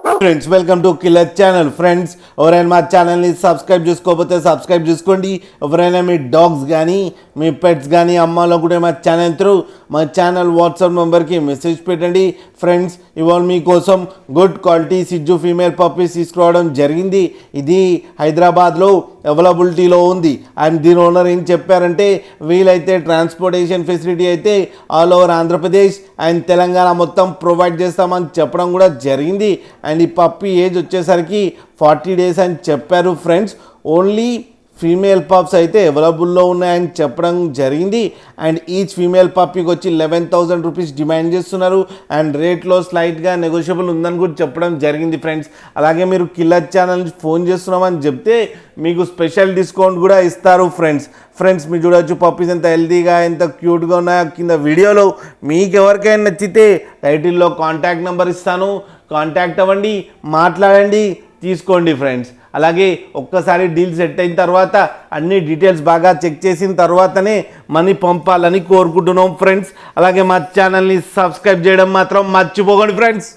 Friends welcome to killer channel. Friends ఎవరైనా మా ఛానల్ని సబ్స్క్రైబ్ చేసుకోకపోతే సబ్స్క్రైబ్ చేసుకోండి. ఎవరైనా మీ డాగ్స్ కానీ మీ పెట్స్ కానీ అమ్మాలనుకుంటే మా ఛానల్ త్రూ మా ఛానల్ వాట్సాప్ నెంబర్కి మెసేజ్ పెట్టండి. ఫ్రెండ్స్ ఇవాళ మీకోసం గుడ్ క్వాలిటీ సిజ్జు ఫీమేల్ పప్పీస్ తీసుకురావడం జరిగింది. ఇది హైదరాబాద్లో అవైలబిలిటీలో ఉంది. అండ్ దీని ఓనర్ ఏం చెప్పారంటే వీలైతే ట్రాన్స్పోర్టేషన్ ఫెసిలిటీ అయితే all over Andhra Pradesh and Telangana మొత్తం ప్రొవైడ్ చేస్తామని చెప్పడం కూడా జరిగింది. అండ్ ఈ పప్పీ ఏజ్ వచ్చేసరికి 40 days అని చెప్పారు. ఫ్రెండ్స్ ఓన్లీ ఫీమేల్ పప్స్ అయితే అవైలబుల్లో ఉన్నాయని చెప్పడం జరిగింది. అండ్ ఈచ్ ఫీమేల్ పప్పీకి వచ్చి 11,000 రూపీస్ డిమాండ్ చేస్తున్నారు. అండ్ రేట్లో స్లైట్గా నెగోషియబుల్ ఉందని కూడా చెప్పడం జరిగింది. ఫ్రెండ్స్ అలాగే మీరు కిల్లర్ ఛానల్ ఫోన్ చేస్తున్నామని చెప్తే మీకు స్పెషల్ డిస్కౌంట్ కూడా ఇస్తారు. ఫ్రెండ్స్ మీరు చూడవచ్చు పప్పీస్ ఎంత హెల్తీగా ఎంత క్యూట్గా ఉన్నాయో. కింద వీడియోలో మీకు ఎవరికైనా నచ్చితే టైటిల్లో కాంటాక్ట్ నెంబర్ ఇస్తాను, కాంటాక్ట్ అవ్వండి, మాట్లాడండి, తీసుకోండి. ఫ్రెండ్స్ అలాగే ఒక్కసారి డీల్ సెట్ అయిన తర్వాత అన్ని డీటెయిల్స్ బాగా చెక్ చేసిన తర్వాతనే మనీ పంపాలని కోరుకుంటున్నాం. ఫ్రెండ్స్ అలాగే మా ఛానల్ని సబ్స్క్రైబ్ చేయడం మాత్రం మర్చిపోకండి. ఫ్రెండ్స్